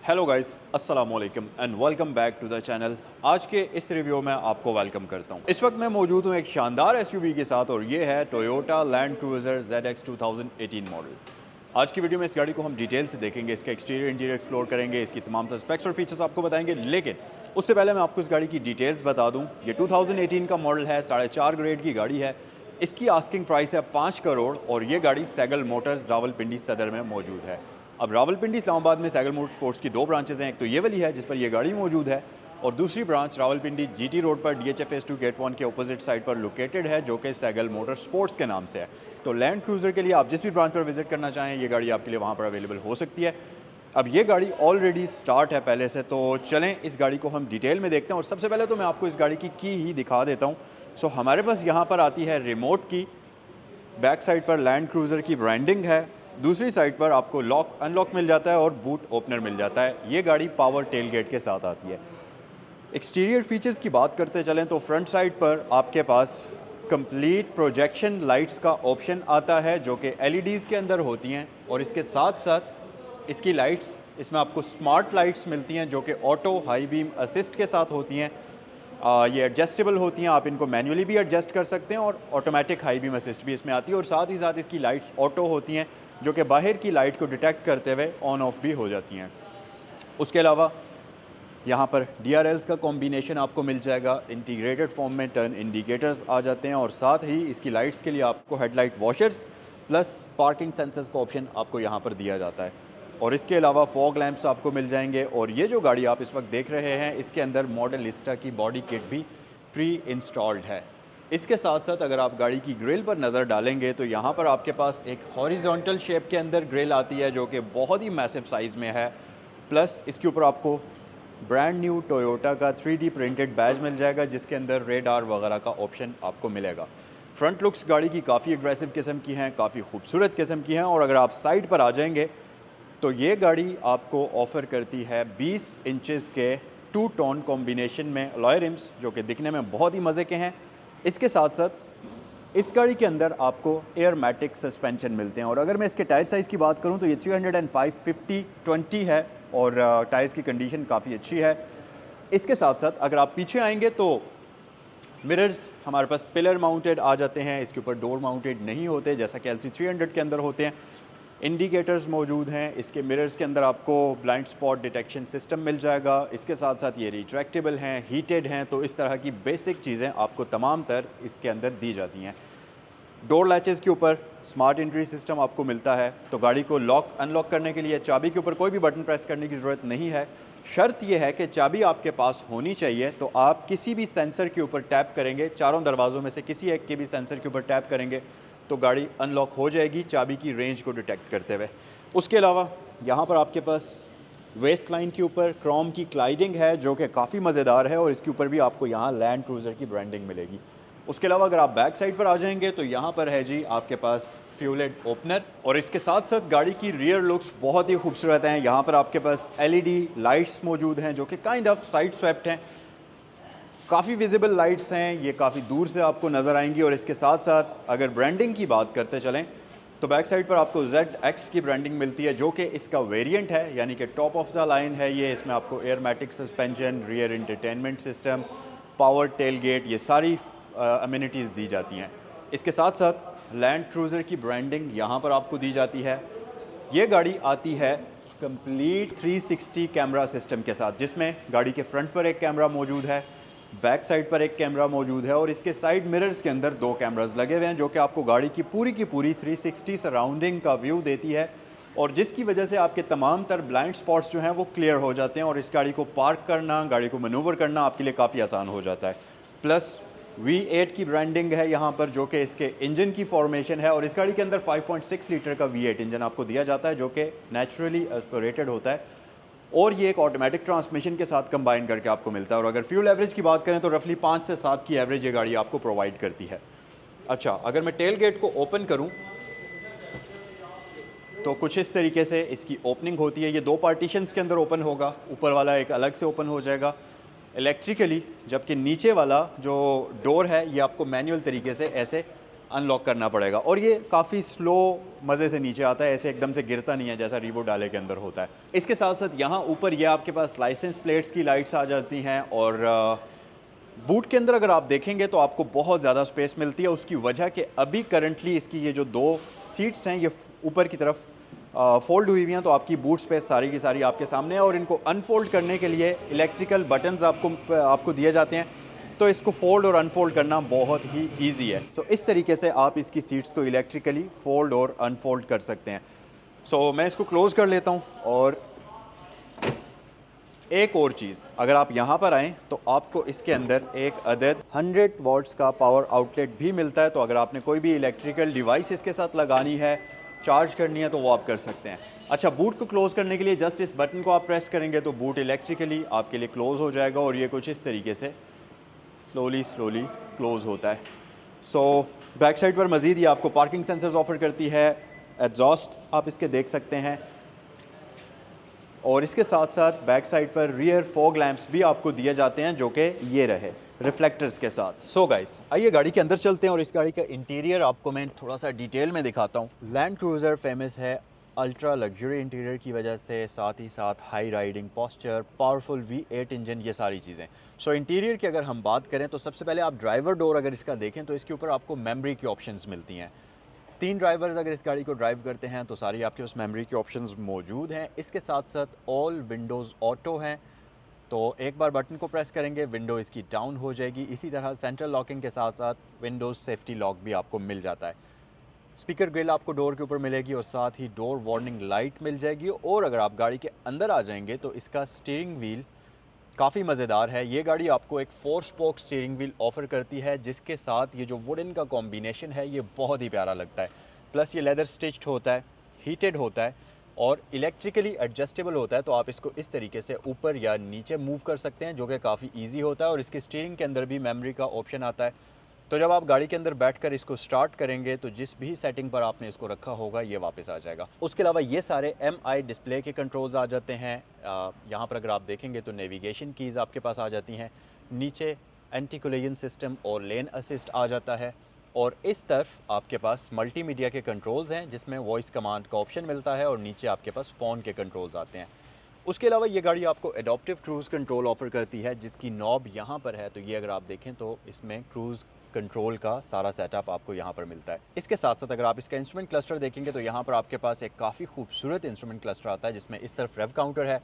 Hello guys, अस्सलाम वालेकुम and welcome back to the channel. आज के इस रिव्यू में आपको वेलकम करता हूं। इस वक्त मैं मौजूद हूं एक शानदार एसयूवी के साथ और ये है Toyota land cruiser ZX 2018 model. आज की वीडियो में इस गाड़ी को हम डिटेल से देखेंगे, इसका एक्सटीरियर इंटीरियर एक्सप्लोर करेंगे, इसकी तमाम स्पेक्स और फीचर्स आपको बताएंगे। लेकिन उससे पहले मैं आपको इस गाड़ी की डिटेल्स बता दूँ। ये 2018 का मॉडल है, 4.5 ग्रेड की गाड़ी है। इसकी आस्किंग प्राइस है 5 करोड़ और ये गाड़ी सैगल मोटर्स रावलपिंडी सदर में मौजूद है। अब रावलपिंडी इस्लामाबाद में सैगल मोटर स्पोर्ट्स की दो ब्रांचेज़ हैं। एक तो ये वाली है जिस पर ये गाड़ी मौजूद है और दूसरी ब्रांच रावलपिंडी GT रोड पर DHF Phase 2 गेट 1 के अपोजिट साइड पर लोकेटेड है, जो कि सैगल मोटर स्पोर्ट्स के नाम से है। तो लैंड क्रूज़र के लिए आप जिस भी ब्रांच पर विजिट करना चाहें, ये गाड़ी आपके लिए वहाँ पर अवेलेबल हो सकती है। अब ये गाड़ी ऑलरेडी स्टार्ट है पहले से, तो चलें इस गाड़ी को हम डिटेल में देखते हैं। और सबसे पहले तो मैं आपको इस गाड़ी की ही दिखा देता हूँ। सो हमारे पास यहाँ पर आती है रिमोट की, बैक साइड पर लैंड क्रूज़र की ब्रांडिंग है, दूसरी साइड पर आपको लॉक अनलॉक मिल जाता है और बूट ओपनर मिल जाता है। ये गाड़ी पावर टेलगेट के साथ आती है। एक्सटीरियर फीचर्स की बात करते चलें तो फ्रंट साइड पर आपके पास कंप्लीट प्रोजेक्शन लाइट्स का ऑप्शन आता है, जो कि LEDs के अंदर होती हैं और इसके साथ साथ इसकी लाइट्स, इसमें आपको स्मार्ट लाइट्स मिलती हैं जो कि ऑटो हाई बीम असिस्ट के साथ होती हैं। ये एडजस्टेबल होती हैं, आप इनको मैन्युअली भी एडजस्ट कर सकते हैं और ऑटोमेटिक हाई बीम असिस्ट भी इसमें आती है। और साथ ही साथ इसकी लाइट्स ऑटो होती हैं जो कि बाहर की लाइट को डिटेक्ट करते हुए ऑन ऑफ भी हो जाती हैं। उसके अलावा यहाँ पर DRLs का कॉम्बिनेशन आपको मिल जाएगा, इंटीग्रेटेड फॉर्म में टर्न इंडिकेटर्स आ जाते हैं और साथ ही इसकी लाइट्स के लिए आपको headlight washers plus parking sensors का ऑप्शन आपको यहाँ पर दिया जाता है। और इसके अलावा फॉग लैंप्स आपको मिल जाएंगे। और ये जो गाड़ी आप इस वक्त देख रहे हैं, इसके अंदर मॉडल लिस्टा की बॉडी किट भी प्री इंस्टॉल्ड है। इसके साथ साथ अगर आप गाड़ी की ग्रिल पर नज़र डालेंगे तो यहाँ पर आपके पास एक हॉरिजॉन्टल शेप के अंदर ग्रिल आती है जो कि बहुत ही मैसिव साइज़ में है। प्लस इसके ऊपर आपको ब्रांड न्यू टोयोटा का 3D प्रिंटेड बैज मिल जाएगा, जिसके अंदर रेडार वगैरह का ऑप्शन आपको मिलेगा। फ्रंट लुक्स गाड़ी की काफ़ी एग्रेसिव किस्म की हैं, काफ़ी खूबसूरत किस्म की हैं। और अगर आप साइड पर आ जाएंगे तो ये गाड़ी आपको ऑफ़र करती है 20 इंचेस के 2 टोन कॉम्बिनेशन में अलॉय रिम्स, जो कि दिखने में बहुत ही मज़े के हैं। इसके साथ साथ इस गाड़ी के अंदर आपको एयरमैटिक सस्पेंशन मिलते हैं। और अगर मैं इसके टायर साइज़ की बात करूं तो ये 305/50/20 है और टायर्स की कंडीशन काफ़ी अच्छी है। इसके साथ साथ अगर आप पीछे आएंगे तो मिरर्स हमारे पास पिलर माउंटेड आ जाते हैं, इसके ऊपर डोर माउंटेड नहीं होते जैसा कि LC300 के अंदर होते हैं। इंडिकेटर्स मौजूद हैं। इसके मिरर्स के अंदर आपको ब्लाइंड स्पॉट डिटेक्शन सिस्टम मिल जाएगा। इसके साथ साथ ये रिट्रैक्टेबल हैं, हीटेड हैं, तो इस तरह की बेसिक चीज़ें आपको तमाम तर इसके अंदर दी जाती हैं। डोर लैचेज़ के ऊपर स्मार्ट एंट्री सिस्टम आपको मिलता है, तो गाड़ी को लॉक अनलॉक करने के लिए चाबी के ऊपर कोई भी बटन प्रेस करने की ज़रूरत नहीं है। शर्त यह है कि चाबी आपके पास होनी चाहिए। तो आप किसी भी सेंसर के ऊपर टैप करेंगे, चारों दरवाज़ों में से किसी एक के भी सेंसर के ऊपर टैप करेंगे तो गाड़ी अनलॉक हो जाएगी चाबी की रेंज को डिटेक्ट करते हुए। उसके अलावा यहाँ पर आपके पास वेस्ट लाइन के ऊपर क्रोम की क्लाइडिंग है जो कि काफ़ी मज़ेदार है और इसके ऊपर भी आपको यहाँ लैंड क्रूज़र की ब्रांडिंग मिलेगी। उसके अलावा अगर आप बैक साइड पर आ जाएंगे तो यहाँ पर है जी आपके पास फ्यूलेड ओपनर। और इसके साथ साथ गाड़ी की रियर लुक्स बहुत ही खूबसूरत हैं। यहाँ पर आपके पास LED लाइट्स मौजूद हैं जो कि काइंड ऑफ साइड स्वेप्ट हैं, काफ़ी विजिबल लाइट्स हैं, ये काफ़ी दूर से आपको नज़र आएंगी। और इसके साथ साथ अगर ब्रांडिंग की बात करते चलें तो बैक साइड पर आपको ZX की ब्रांडिंग मिलती है जो कि इसका वेरिएंट है, यानी कि टॉप ऑफ द लाइन है ये। इसमें आपको airmatic suspension, rear entertainment system, power tailgate, ये सारी अम्यूनिटीज़ दी जाती हैं। इसके साथ साथ लैंड क्रूज़र की ब्रांडिंग यहाँ पर आपको दी जाती है। ये गाड़ी आती है कंप्लीट 360 कैमरा सिस्टम के साथ, जिसमें गाड़ी के फ्रंट पर एक कैमरा मौजूद है, बैक साइड पर एक कैमरा मौजूद है और इसके साइड मिरर्स के अंदर 2 कैमरास लगे हुए हैं जो कि आपको गाड़ी की पूरी 360 सराउंडिंग का व्यू देती है। और जिसकी वजह से आपके तमाम तर ब्लाइंड स्पॉट्स जो हैं वो क्लियर हो जाते हैं और इस गाड़ी को पार्क करना, गाड़ी को मैनूवर करना आपके लिए काफ़ी आसान हो जाता है। प्लस V8 की ब्रांडिंग है यहाँ पर जो कि इसके इंजन की फॉर्मेशन है। और इस गाड़ी के अंदर 5.6 लीटर का V8 इंजन आपको दिया जाता है जो कि नेचुरली एस्पिरेटेड होता है और ये एक ऑटोमेटिक ट्रांसमिशन के साथ कंबाइन करके आपको मिलता है। और अगर फ्यूल एवरेज की बात करें तो रफली 5 से 7 की एवरेज ये गाड़ी आपको प्रोवाइड करती है। अच्छा, अगर मैं टेल गेट को ओपन करूं तो कुछ इस तरीके से इसकी ओपनिंग होती है। ये 2 पार्टीशंस के अंदर ओपन होगा, ऊपर वाला एक अलग से ओपन हो जाएगा इलेक्ट्रिकली, जबकि नीचे वाला जो डोर है ये आपको मैनुअल तरीके से ऐसे अनलॉक करना पड़ेगा। और ये काफ़ी स्लो मज़े से नीचे आता है, ऐसे एकदम से गिरता नहीं है जैसा रीवो डाले के अंदर होता है। इसके साथ साथ यहाँ ऊपर ये आपके पास लाइसेंस प्लेट्स की लाइट्स आ जाती हैं। और बूट के अंदर अगर आप देखेंगे तो आपको बहुत ज़्यादा स्पेस मिलती है, उसकी वजह कि अभी करंटली इसकी ये जो 2 सीट्स हैं ये ऊपर की तरफ फोल्ड हुई हुई हैं, तो आपकी बूट स्पेस सारी की सारी आपके सामने है। और इनको अनफोल्ड करने के लिए इलेक्ट्रिकल बटन्स आपको दिए जाते हैं, तो इसको फोल्ड और अनफोल्ड करना बहुत ही ईजी है। तो इस तरीके से आप इसकी सीट्स को इलेक्ट्रिकली फोल्ड और अनफोल्ड कर सकते हैं। सो मैं इसको क्लोज़ कर लेता हूँ। और एक और चीज़, अगर आप यहाँ पर आएँ तो आपको इसके अंदर एक अदद 100 वॉट्स का पावर आउटलेट भी मिलता है। तो अगर आपने कोई भी इलेक्ट्रिकल डिवाइस इसके साथ लगानी है, चार्ज करनी है, तो वो आप कर सकते हैं। अच्छा, बूट को क्लोज़ करने के लिए जस्ट इस बटन को आप प्रेस करेंगे तो बूट इलेक्ट्रिकली आपके लिए क्लोज़ हो जाएगा। और ये कुछ इस तरीके से स्लोली क्लोज़ होता है। सो बैक साइड पर मज़ीद ये आपको पार्किंग सेंसर्स ऑफ़र करती है। एग्जॉस्ट आप इसके देख सकते हैं। और इसके साथ साथ बैक साइड पर रियर फॉग लैंप्स भी आपको दिए जाते हैं, जो कि ये रहे रिफ्लेक्टर्स के साथ। सो गाइस, आइए गाड़ी के अंदर चलते हैं और इस गाड़ी का इंटीरियर आपको मैं थोड़ा सा डिटेल में दिखाता हूँ। लैंड क्रूज़र फेमस है अल्ट्रा लग्जरी इंटीरियर की वजह से, साथ ही साथ high riding posture, powerful V8 engine, ये सारी चीज़ें। सो इंटीरियर की अगर हम बात करें तो सबसे पहले आप ड्राइवर डोर अगर इसका देखें तो इसके ऊपर आपको मेमोरी की ऑप्शंस मिलती हैं। 3 ड्राइवर्स अगर इस गाड़ी को ड्राइव करते हैं तो सारी आपके पास मेमोरी की ऑप्शंस मौजूद हैं। इसके साथ साथ ऑल विंडोज़ ऑटो हैं, तो एक बार बटन को प्रेस करेंगे विंडो इसकी डाउन हो जाएगी। इसी तरह सेंट्रल लॉकिंग के साथ साथ विंडोज़ सेफ्टी लॉक भी आपको मिल जाता है। स्पीकर ग्रिल आपको डोर के ऊपर मिलेगी और साथ ही डोर वार्निंग लाइट मिल जाएगी। और अगर आप गाड़ी के अंदर आ जाएंगे तो इसका स्टीयरिंग व्हील काफ़ी मज़ेदार है। ये गाड़ी आपको एक 4 स्पोक स्टीयरिंग व्हील ऑफ़र करती है, जिसके साथ ये जो वुडन का कॉम्बिनेशन है ये बहुत ही प्यारा लगता है। प्लस ये लेदर स्टिच्ड होता है, हीटेड होता है और इलेक्ट्रिकली एडजस्टेबल होता है। तो आप इसको इस तरीके से ऊपर या नीचे मूव कर सकते हैं, जो कि काफ़ी ईजी होता है। और इसके स्टीयरिंग के अंदर भी मेमोरी का ऑप्शन आता है, तो जब आप गाड़ी के अंदर बैठकर इसको स्टार्ट करेंगे तो जिस भी सेटिंग पर आपने इसको रखा होगा ये वापस आ जाएगा। उसके अलावा ये सारे MI डिस्प्ले के कंट्रोल्स आ जाते हैं। यहाँ पर अगर आप देखेंगे तो नेविगेशन कीज़ आपके पास आ जाती हैं। नीचे एंटी कोलिजन सिस्टम और लेन असिस्ट आ जाता है। और इस तरफ आपके पास मल्टीमीडिया के कंट्रोल्स हैं, जिसमें वॉइस कमांड का ऑप्शन मिलता है। और नीचे आपके पास फ़ोन के कंट्रोल्स आते हैं। उसके अलावा ये गाड़ी आपको एडॉप्टिव क्रूज़ कंट्रोल ऑफ़र करती है, जिसकी नॉब यहाँ पर है। तो ये अगर आप देखें तो इसमें क्रूज़ कंट्रोल का सारा सेटअप आपको यहाँ पर मिलता है। इसके साथ साथ अगर आप इसका इंस्ट्रूमेंट क्लस्टर देखेंगे तो यहाँ पर आपके पास एक काफ़ी खूबसूरत इंस्ट्रूमेंट क्लस्टर आता है, जिसमें इस तरफ रेव काउंटर है,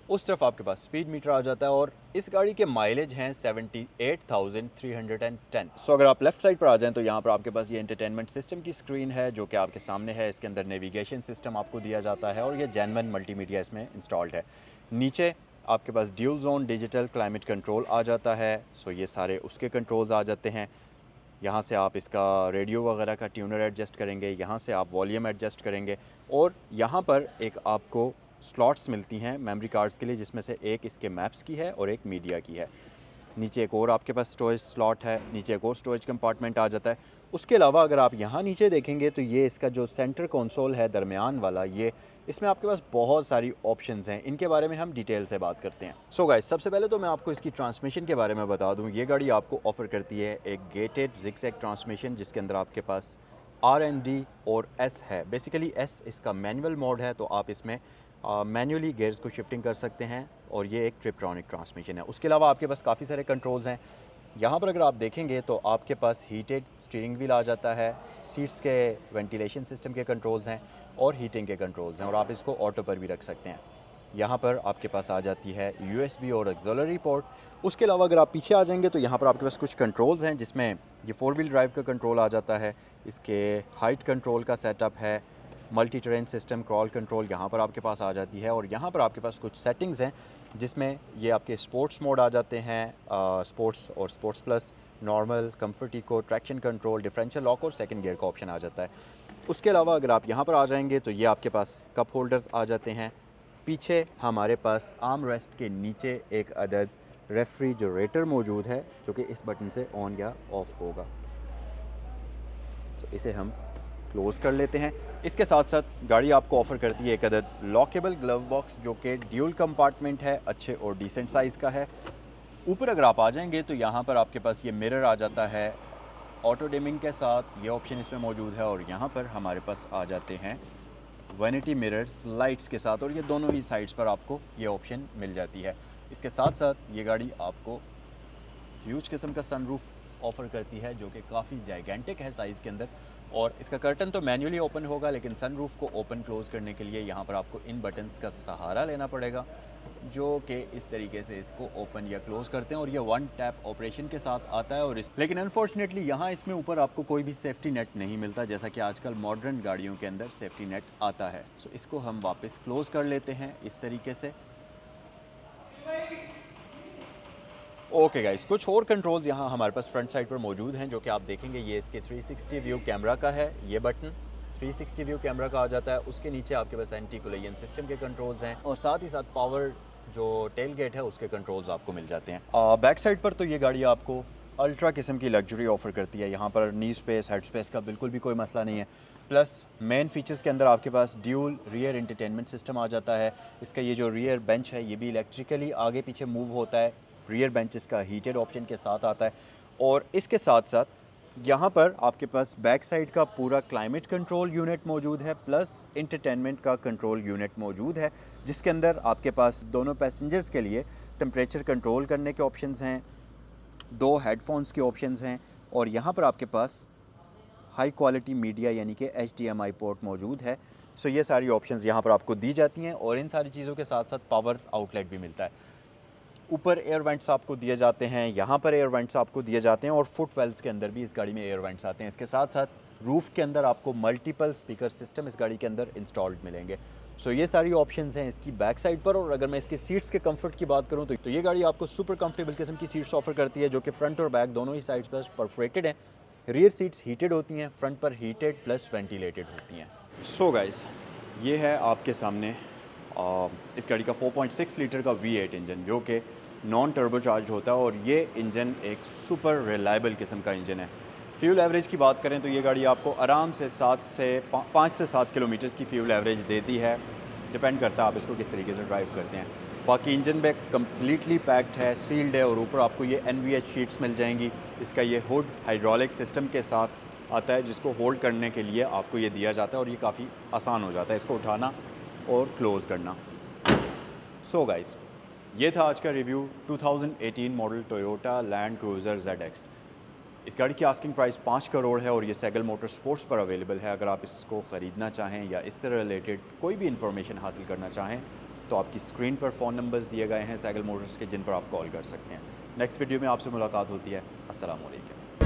उस तरफ आपके पास स्पीड मीटर आ जाता है। और इस गाड़ी के माइलेज हैं 78,310। सो अगर आप लेफ्ट साइड पर आ जाएं तो यहाँ पर आपके पास ये एंटरटेनमेंट सिस्टम की स्क्रीन है, जो कि आपके सामने है। इसके अंदर नेविगेशन सिस्टम आपको दिया जाता है और ये जेन्युइन मल्टीमीडिया इसमें इंस्टॉल्ड है। नीचे आपके पास dual zone digital climate control आ जाता है। सो ये सारे उसके कंट्रोल्स आ जाते हैं। यहाँ से आप इसका रेडियो वगैरह का ट्यूनर एडजस्ट करेंगे, यहाँ से आप वॉल्यूम एडजस्ट करेंगे। और यहाँ पर एक आपको स्लॉट्स मिलती हैं मेमोरी कार्ड्स के लिए, जिसमें से एक इसके मैप्स की है और एक मीडिया की है। नीचे एक और आपके पास स्टोरेज स्लॉट है, नीचे एक और स्टोरेज कंपार्टमेंट आ जाता है। उसके अलावा अगर आप यहाँ नीचे देखेंगे तो ये इसका जो सेंटर कंसोल है दरमियान वाला, ये इसमें आपके पास बहुत सारी ऑप्शंस हैं। इनके बारे में हम डिटेल से बात करते हैं। सो गाइस, सबसे पहले तो मैं आपको इसकी ट्रांसमिशन के बारे में बता दूं। ये गाड़ी आपको ऑफ़र करती है एक गेटेड ज़िगज़ैग ट्रांसमिशन, जिसके अंदर आपके पास R&D और S है। बेसिकली S इसका मैनुअल मोड है, तो आप इसमें मैन्युअली गेयर्स को शिफ्टिंग कर सकते हैं। और ये एक ट्रिप्ट्रॉनिक ट्रांसमिशन है। उसके अलावा आपके पास काफ़ी सारे कंट्रोल्स हैं। यहाँ पर अगर आप देखेंगे तो आपके पास हीटेड स्टीयरिंग व्हील आ जाता है, सीट्स के वेंटिलेशन सिस्टम के कंट्रोल्स हैं और हीटिंग के कंट्रोल्स हैं। और आप इसको ऑटो पर भी रख सकते हैं। यहाँ पर आपके पास आ जाती है USB और ऑक्सिलरी पोर्ट। उसके अलावा अगर आप पीछे आ जाएंगे तो यहाँ पर आपके पास कुछ कंट्रोल्स हैं, जिसमें ये 4 व्हील ड्राइव का कंट्रोल आ जाता है। इसके हाइट कंट्रोल का सेटअप है, multi terrain system crawl control यहाँ पर आपके पास आ जाती है। और यहाँ पर आपके पास कुछ सेटिंग्स हैं, जिसमें ये आपके स्पोर्ट्स मोड आ जाते हैं, स्पोर्ट्स और sports plus, normal, comfort eco, traction control, differential lock और सेकंड गियर का ऑप्शन आ जाता है। उसके अलावा अगर आप यहाँ पर आ जाएंगे तो ये आपके पास कप होल्डर्स आ जाते हैं। पीछे हमारे पास आर्म रेस्ट के नीचे एक अदद रेफ्रिजरेटर मौजूद है, जो कि इस बटन से ऑन या ऑफ होगा। तो इसे हम क्लोज़ कर लेते हैं। इसके साथ साथ गाड़ी आपको ऑफ़र करती है एक अदद लॉकेबल ग्लव बॉक्स, जो कि ड्यूल कंपार्टमेंट है, अच्छे और डिसेंट साइज़ का है। ऊपर अगर आप आ जाएंगे तो यहाँ पर आपके पास ये मिरर आ जाता है, ऑटो डिमिंग के साथ ये ऑप्शन इसमें मौजूद है और यहाँ पर हमारे पास आ जाते हैं वैनिटी मिरर्स लाइट्स के साथ, और ये दोनों ही साइड्स पर आपको ये ऑप्शन मिल जाती है। इसके साथ साथ ये गाड़ी आपको ह्यूज किस्म का सनरूफ ऑफ़र करती है जो कि काफ़ी जाइगेंटिक है साइज़ के अंदर, और इसका कर्टन तो मैन्युअली ओपन होगा, लेकिन सनरूफ को ओपन क्लोज़ करने के लिए यहाँ पर आपको इन बटन्स का सहारा लेना पड़ेगा, जो कि इस तरीके से इसको ओपन या क्लोज़ करते हैं, और ये वन टैप ऑपरेशन के साथ आता है। और लेकिन अनफॉर्चुनेटली यहाँ इसमें ऊपर आपको कोई भी सेफ्टी नेट नहीं मिलता, जैसा कि आजकल मॉडर्न गाड़ियों के अंदर सेफ्टी नेट आता है। सो इसको हम वापस क्लोज़ कर लेते हैं इस तरीके से। ओके गाइस, कुछ और कंट्रोल्स यहाँ हमारे पास फ्रंट साइड पर मौजूद हैं जो कि आप देखेंगे। ये इसके 360 व्यू कैमरा का है, ये बटन 360 व्यू कैमरा का आ जाता है। उसके नीचे आपके पास एंटी कोलिजन सिस्टम के कंट्रोल्स हैं, और साथ ही साथ पावर जो टेल गेट है उसके कंट्रोल्स आपको मिल जाते हैं। बैक साइड पर तो ये गाड़ी आपको अल्ट्रा किस्म की लग्जरी ऑफ़र करती है। यहाँ पर नी स्पेस, हेड स्पेस का बिल्कुल भी कोई मसला नहीं है। प्लस मेन फीचर्स के अंदर आपके पास ड्यूल रियर एंटरटेनमेंट सिस्टम आ जाता है। इसका ये जो रियर बेंच है ये भी इलेक्ट्रिकली आगे पीछे मूव होता है। रियर बेंच इसका हीटेड ऑप्शन के साथ आता है, और इसके साथ साथ यहाँ पर आपके पास बैक साइड का पूरा क्लाइमेट कंट्रोल यूनिट मौजूद है, प्लस इंटरटेनमेंट का कंट्रोल यूनिट मौजूद है, जिसके अंदर आपके पास दोनों पैसेंजर्स के लिए टेम्परेचर कंट्रोल करने के ऑप्शंस हैं, 2 हेडफोन्स के ऑप्शंस हैं, और यहाँ पर आपके पास हाई क्वालिटी मीडिया यानी कि HDMI पोर्ट मौजूद है। सो ये सारी ऑप्शंस यहाँ पर आपको दी जाती हैं, और इन सारी चीज़ों के साथ साथ पावर आउटलेट भी मिलता है। ऊपर एयर वेंट्स आपको दिए जाते हैं, यहाँ पर एयर वेंट्स आपको दिए जाते हैं, और फुट वेल्स के अंदर भी इस गाड़ी में एयर वेंट्स आते हैं। इसके साथ साथ रूफ़ के अंदर आपको मल्टीपल स्पीकर सिस्टम इस गाड़ी के अंदर इंस्टॉल्ड मिलेंगे। सो ये सारी ऑप्शंस हैं इसकी बैक साइड पर। और अगर मैं इसकी सीट्स के कंफर्ट की बात करूँ तो ये गाड़ी आपको सुपर कंफर्टेबल किस्म की सीट्स ऑफर करती है, जो कि फ्रंट और बैक दोनों ही साइड्स पर परफोरेटेड हैं। रियर सीट्स हीटेड होती हैं, फ्रंट पर हीटेड प्लस वेंटिलेटेड होती हैं। सो गाइस, ये है आपके सामने इस गाड़ी का 4.6 लीटर का V8 इंजन, जो कि नॉन टर्बो चार्ज होता है, और ये इंजन एक सुपर रिलायबल किस्म का इंजन है। फ्यूल एवरेज की बात करें तो ये गाड़ी आपको आराम से 5 से 7 किलोमीटर्स की फ्यूल एवरेज देती है। डिपेंड करता है आप इसको किस तरीके से ड्राइव करते हैं। बाकी इंजन बैग कम्प्लीटली पैक्ड है, सील्ड है, और ऊपर आपको ये NVH शीट्स मिल जाएंगी। इसका ये हुड हाइड्रोलिक सिस्टम के साथ आता है, जिसको होल्ड करने के लिए आपको ये दिया जाता है, और ये काफ़ी आसान हो जाता है इसको उठाना और क्लोज़ करना। सो गाइस, ये था आज का review 2018 model Toyota land cruiser ZX। इस गाड़ी की आस्किंग प्राइस 5 करोड़ है, और ये सैगल मोटर स्पोर्ट्स पर अवेलेबल है। अगर आप इसको ख़रीदना चाहें या इससे रिलेटेड कोई भी इन्फॉर्मेशन हासिल करना चाहें तो आपकी स्क्रीन पर फ़ोन नंबर्स दिए गए हैं सैगल मोटर्स के, जिन पर आप कॉल कर सकते हैं। नेक्स्ट वीडियो में आपसे मुलाकात होती है। अस्सलाम वालेकुम।